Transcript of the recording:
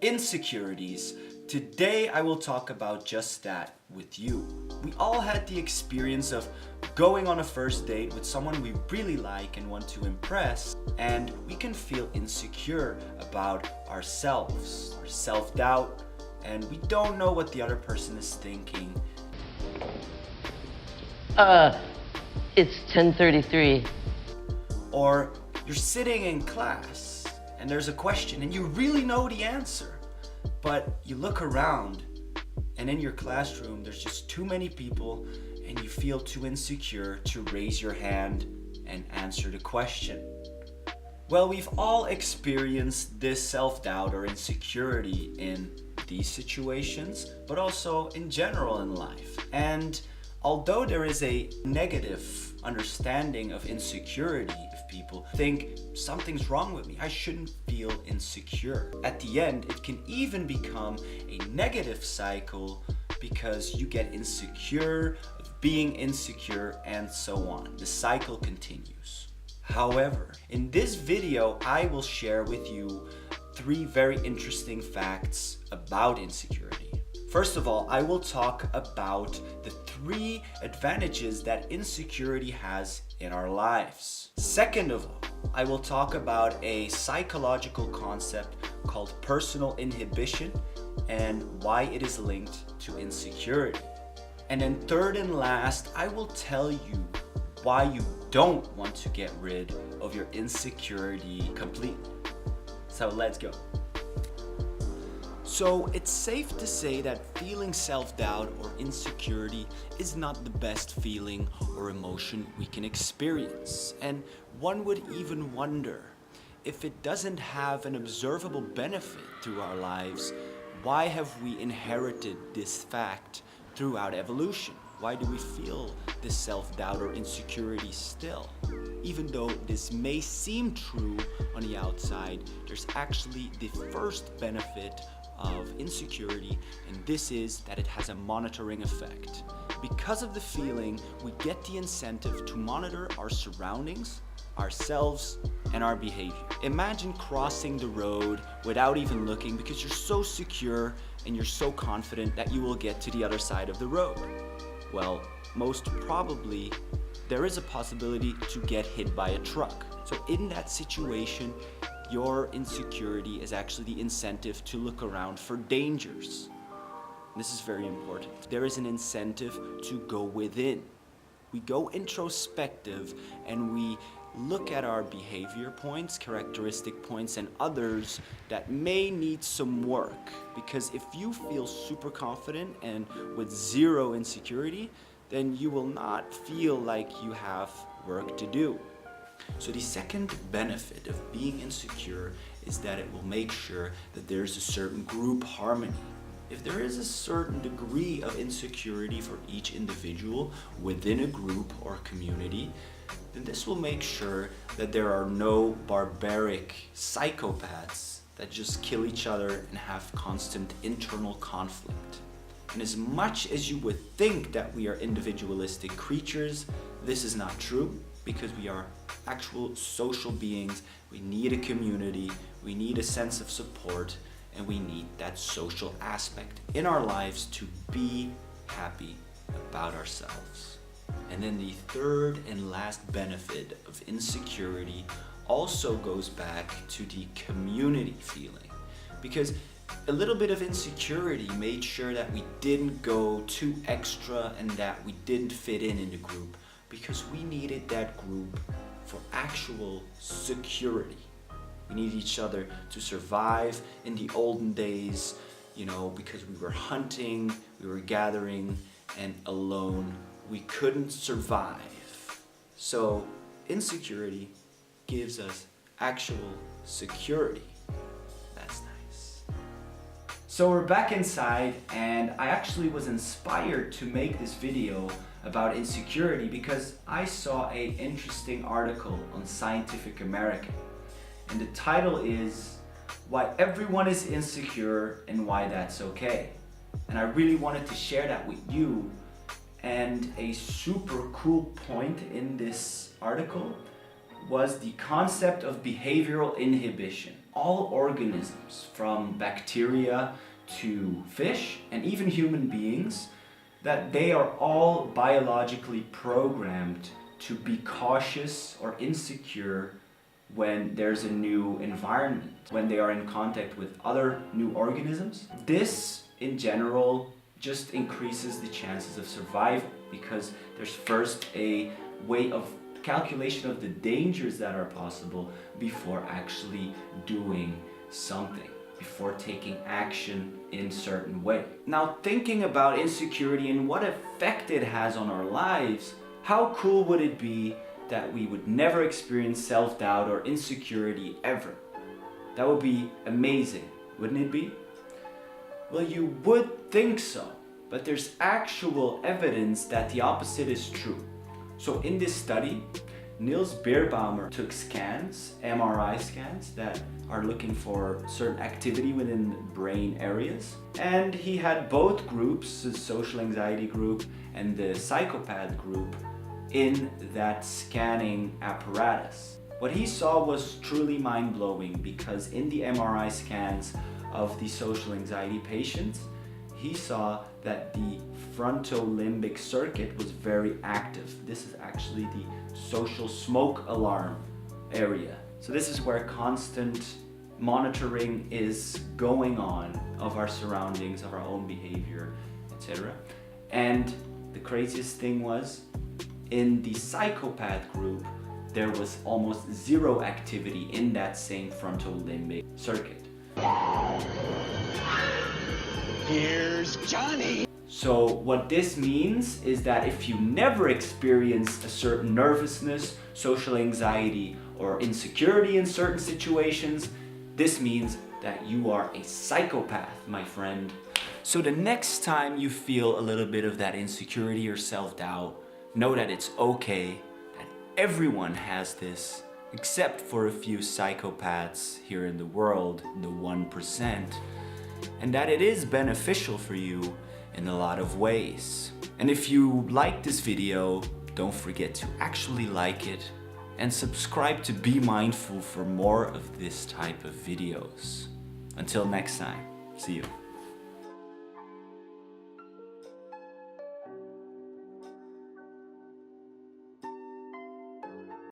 Insecurities. Today I will talk about just that with you. We all had the experience of going on a first date with someone we really like and want to impress, and we can feel insecure about ourselves, our self-doubt, and we don't know what the other person is thinking. It's 10:33. Or you're sitting in class and there's a question and you really know the answer, but you look around and in your classroom there's just too many people and you feel too insecure to raise your hand and answer the question. Well, we've all experienced this self-doubt or insecurity in these situations, but also in general in life. And although there is a negative understanding of insecurity, if people think something's wrong with me, I shouldn't feel insecure. At the end, it can even become a negative cycle because you get insecure of being insecure and so on. The cycle continues. However, in this video, I will share with you 3 very interesting facts about insecurity. First of all, I will talk about the 3 advantages that insecurity has in our lives. Second of all, I will talk about a psychological concept called personal inhibition and why it is linked to insecurity. And then third and last, I will tell you why you don't want to get rid of your insecurity completely. So let's go. So it's safe to say that feeling self-doubt or insecurity is not the best feeling or emotion we can experience. And one would even wonder, if it doesn't have an observable benefit through our lives, why have we inherited this fact throughout evolution? Why do we feel this self-doubt or insecurity still? Even though this may seem true on the outside, there's actually the first benefit of insecurity, and this is that it has a monitoring effect. Because of the feeling, we get the incentive to monitor our surroundings, ourselves, and our behavior. Imagine crossing the road without even looking because you're so secure and you're so confident that you will get to the other side of the road. Well, most probably, there is a possibility to get hit by a truck. So in that situation, your insecurity is actually the incentive to look around for dangers. This is very important. There is an incentive to go within. We go introspective and we look at our behavior points, characteristic points, and others that may need some work. Because if you feel super confident and with zero insecurity, then you will not feel like you have work to do. So the second benefit of being insecure is that it will make sure that there's a certain group harmony. If there is a certain degree of insecurity for each individual within a group or community, then this will make sure that there are no barbaric psychopaths that just kill each other and have constant internal conflict. And as much as you would think that we are individualistic creatures, this is not true, because we are actual social beings. We need a community, we need a sense of support, and we need that social aspect in our lives to be happy about ourselves. And then the third and last benefit of insecurity also goes back to the community feeling, because a little bit of insecurity made sure that we didn't go too extra and that we didn't fit in the group, because we needed that group for actual security. We need each other to survive. In the olden days, because we were hunting, we were gathering, and alone we couldn't survive. So insecurity gives us actual security. That's nice. So we're back inside, and I actually was inspired to make this video about insecurity because I saw an interesting article on Scientific American, and the title is Why Everyone is Insecure and Why That's Okay. And I really wanted to share that with you. And a super cool point in this article was the concept of behavioral inhibition. all organisms, from bacteria to fish and even human beings, that they are all biologically programmed to be cautious or insecure when there's a new environment, when they are in contact with other new organisms. This, in general, just increases the chances of survival, because there's first a way of calculation of the dangers that are possible before actually doing something, before taking action in certain way. Now, thinking about insecurity and what effect it has on our lives, how cool would it be that we would never experience self-doubt or insecurity ever? That would be amazing, wouldn't it be? Well, you would think so, but there's actual evidence that the opposite is true. So in this study, Niels Beerbaumer took scans, MRI scans, that are looking for certain activity within brain areas. And he had both groups, the social anxiety group and the psychopath group, in that scanning apparatus. What he saw was truly mind-blowing, because in the MRI scans of the social anxiety patients, he saw that the frontolimbic circuit was very active. This is actually the social smoke alarm area. So this is where constant monitoring is going on of our surroundings, of our own behavior, etc. And the craziest thing was, in the psychopath group, there was almost zero activity in that same frontolimbic circuit. Here's Johnny! So what this means is that if you never experienced a certain nervousness, social anxiety, or insecurity in certain situations, this means that you are a psychopath, my friend. So the next time you feel a little bit of that insecurity or self-doubt, know that it's okay, that everyone has this, except for a few psychopaths here in the world, the 1%, and that it is beneficial for you in a lot of ways. And if you like this video, don't forget to actually like it and subscribe to Be Mindful for more of this type of videos. Until next time, see you.